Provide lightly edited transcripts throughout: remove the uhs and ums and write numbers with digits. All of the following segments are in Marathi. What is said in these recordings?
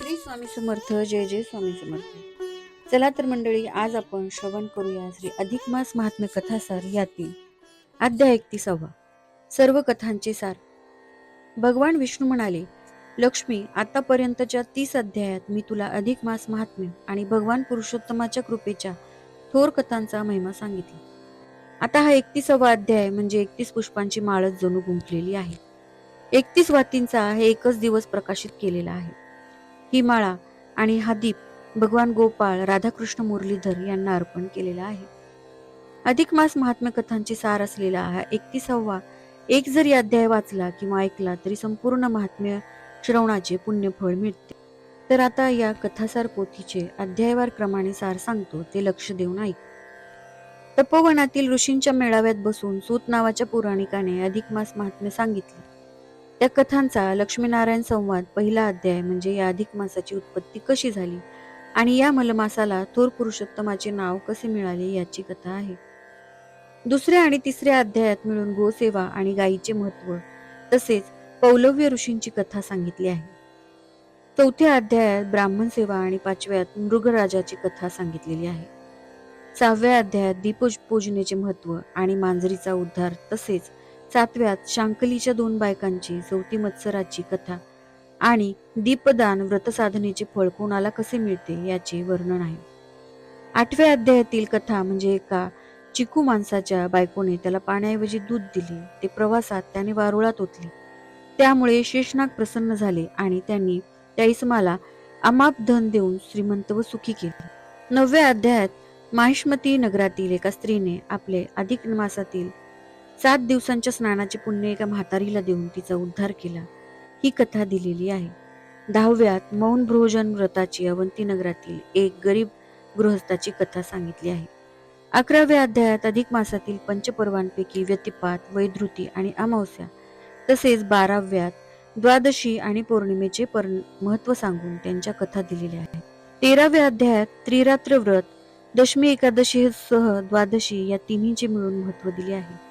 श्री स्वामी समर्थ. जय जय स्वामी समर्थ. चला तर मंडळी, आज आपण श्रवण करूया श्री अधिक मास महात्म्य कथासार यातील अध्याय 31. सर्व कथांचे सार. भगवान विष्णू म्हणाले, लक्ष्मी, आतापर्यंतच्या 30 अध्यायात मी तुला अधिक मास महात्म्य आणि भगवान पुरुषोत्तमाच्या कृपेच्या थोर कथांचा महिमा सांगितला. आता हा 31वा अध्याय म्हणजे 31 पुष्पांची माळच जणू गुंफलेली आहे. 31 वातींचा हे एकच दिवस प्रकाशित केलेला आहे. ही माळा आणि हा दीप भगवान गोपाळ, राधाकृष्ण मुरलीधर यांना अर्पण केलेला आहे. अधिक मास महात्म्य कथांचे सार असलेला हा 31वा एक जरी अध्याय वाचला किंवा ऐकला तरी संपूर्ण महात्म्य श्रवणाचे पुण्यफळ मिळते. तर आता या कथासार पोथीचे अध्यायवार क्रमाने सार सांगतो, ते लक्ष देऊन ऐक. तपोवनातील ऋषींच्या मेळाव्यात बसून सूत नावाच्या पुराणिकाने अधिक मास महात्म्य सांगितले. त्या कथांचा लक्ष्मीनारायण संवाद पहिला अध्याय म्हणजे या अधिक मासाची उत्पत्ती कशी झाली आणि या मलमासाला थोर पुरुषोत्तमाचे नाव कसे मिळाले याची कथा आहे. दुसऱ्या आणि तिसऱ्या अध्यायात मिळून गोसेवा आणि गायीचे महत्व तसेच पौलव्य ऋषींची कथा सांगितली आहे. चौथ्या अध्यायात ब्राह्मण सेवा आणि पाचव्यात मृगराजाची कथा सांगितलेली आहे. 6व्या अध्यायात दीपपूजनेचे महत्व आणि मांजरीचा उद्धार तसेच 7व्यात शांकलीच्या 2 बायकांची, 4थी मत्सराची कथा आणि दीपदान व्रतसाधनेचे फळ कोणाला कसे मिळते याचे वर्णन आहे. 8व्या अध्यायातील कथा म्हणजे एका चिकू माणसाच्या बायकोने त्याला पाण्याऐवजी दूध दिले. ते प्रवासात त्याने वारुळात ओतले. त्यामुळे शेषनाग प्रसन्न झाले आणि त्यांनी त्या इसमाला अमाप धन देऊन श्रीमंत व सुखी केले. 9व्या अध्यायात माहिष्मती नगरातील एका स्त्रीने आपले अधिक मासातील 7 दिवसांच्या स्नानाचे पुण्य एका म्हातारीला देऊन तिचा उद्धार केला. ही कथा दिलेली आहे. 10व्यात मौन भोजन व्रताची अवंती नगरातील एक गरीब गृहस्थाची कथा सांगितली आहे. 11व्या अध्यायात अधिक मासातील पंचपर्वांपैकी व्यतिपात, वैधृती आणि अमावस्या तसेच 12व्यात द्वादशी आणि पौर्णिमेचे महत्व सांगून त्यांच्या कथा दिलेल्या आहेत. 13व्या अध्यायात त्रिरात्र व्रत, दशमी एकादशी सह द्वादशी या तिन्हीचे मिळून महत्व दिले आहे.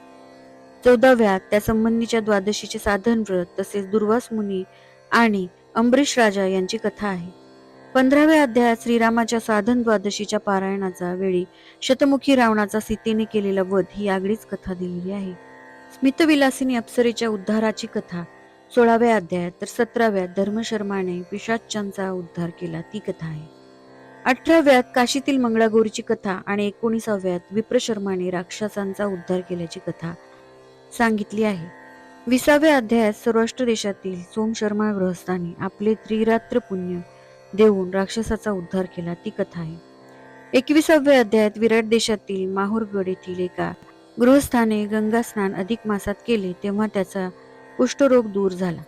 14व्यात त्या संबंधीच्या द्वादशीचे साधन व्रत तसेच दुर्वास मुनी आणि अंबरीश राजा यांची कथा आहे. 15व्या अध्यायात श्रीरामाच्या साधन द्वादशीच्या पारायणाचा वेळी शतमुखी रावणाचा सीतेने केलेला वध ही आगळीच कथा दिलेली आहे. स्मितविलासिनी अप्सरेच्या उद्धाराची कथा 16व्या अध्यायात तर 17व्यात धर्मशर्माने पिशाच्यांचा उद्धार केला ती कथा आहे. 18व्यात काशीतील मंगळागौरीची कथा आणि 19व्यात विप्रशर्माने राक्षसांचा उद्धार केल्याची कथा सांगितली आहे. 20व्या अध्यायात सौराष्ट्र देशातील सोमशर्मा गृहस्थांनी आपले त्रिरात्र पुण्य देऊन राक्षसाचा उद्धार केला ती कथा आहे. 21व्या अध्यायात विराट देशातील माहुरगड येथील एका गृहस्थाने गंगा स्नान अधिक मासात केले तेव्हा त्याचा कुष्ठरोग दूर झाला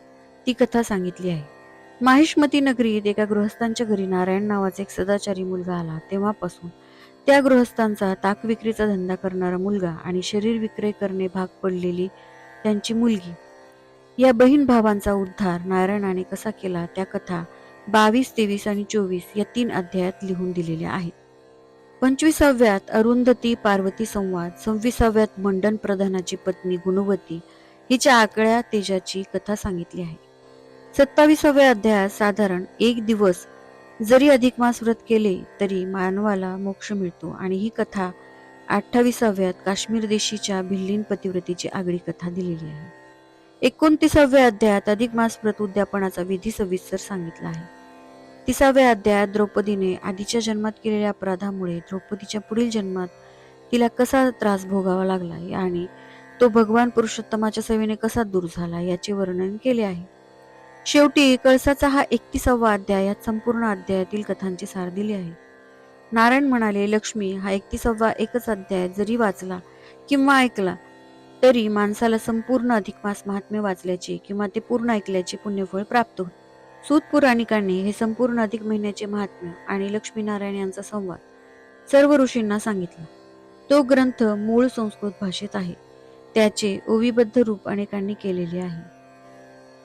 ती कथा सांगितली आहे. माहिष्मती नगरीत एका गृहस्थांच्या घरी नारायण नावाचा एक सदाचारी मुलगा आला. तेव्हापासून त्या गृहस्थांचा ताक विक्रीचा धंदा करणारा मुलगा आणि शरीर विक्रय करणे भाग पडलेली त्यांची मुलगी या बहीण भावांचा उद्धार नारायणाने कसा केला त्या कथा 22, 23 आणि 24 या 3 अध्यायात लिहून दिलेल्या आहेत. 25व्यात अरुंधती पार्वती संवाद, 26व्यात मंडन प्रधानाची पत्नी गुणवती हिच्या आकड्या तेजाची कथा सांगितली आहे. 27व्या अध्यायात साधारण 1 दिवस जरी अधिक मास व्रत केले तरी मानवाला मोक्ष मिळतो आणि ही कथा 28व्यात काश्मीर देशीच्या भिल्लीन पतिव्रतीची आगळी कथा दिलेली आहे. 29व्या अध्यायात अधिक मास व्रत उद्यापनाचा विधी सविस्तर सांगितला आहे. 30व्या अध्यायात द्रौपदीने आधीच्या जन्मात केलेल्या अपराधामुळे द्रौपदीच्या पुढील जन्मात तिला कसा त्रास भोगावा लागला आणि तो भगवान पुरुषोत्तमाच्या सेवेने कसा दूर झाला याचे वर्णन केले आहे. शेवटी कळसाचा हा 31वा अध्याय यात संपूर्ण अध्यायातील कथांचे सार दिले आहे. नारायण म्हणाले, लक्ष्मी, हा 31वा एकच अध्याय जरी वाचला किंवा ऐकला तरी माणसाला संपूर्ण अधिक मास महात्म्य वाचल्याचे किंवा ते पूर्ण ऐकल्याचे पुण्यफळ प्राप्त होते. सूत पुराणिकांनी हे संपूर्ण अधिक महिन्याचे महात्म्य आणि लक्ष्मीनारायण यांचा संवाद सर्व ऋषींना सांगितला. तो ग्रंथ मूळ संस्कृत भाषेत आहे. त्याचे ओवीबद्ध रूप अनेकांनी केलेले आहे.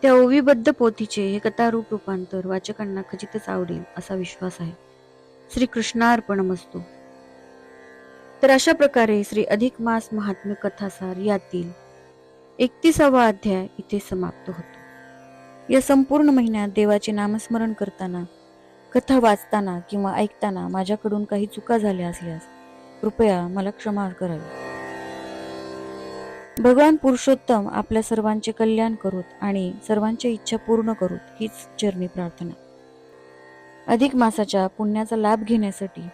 त्या ओवीबद्ध पोथीचे हे कथारूप रूपांतर वाचकांना खचितच आवडेल असा विश्वास आहे. श्री कृष्णार्पणमस्तु. तर अशा प्रकारे श्री अधिक मास महात्म्य कथासार यातील 31वा अध्याय इथे समाप्त होतो. या संपूर्ण महिन्यात देवाचे नामस्मरण करताना कथा वाचताना किंवा ऐकताना माझ्याकडून काही चुका झाल्या असल्यास कृपया मला क्षमा करावी. भगवान पुरुषोत्तम आपल्या सर्वांचे कल्याण करोत आणि सर्वांच्या इच्छा पूर्ण करोत हीच चरणी प्रार्थना. अधिक मासाच्या पुण्याचा लाभ घेण्यासाठी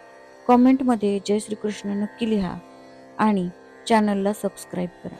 कॉमेंटमध्ये जय श्रीकृष्ण नक्की लिहा आणि चॅनलला सबस्क्राईब करा.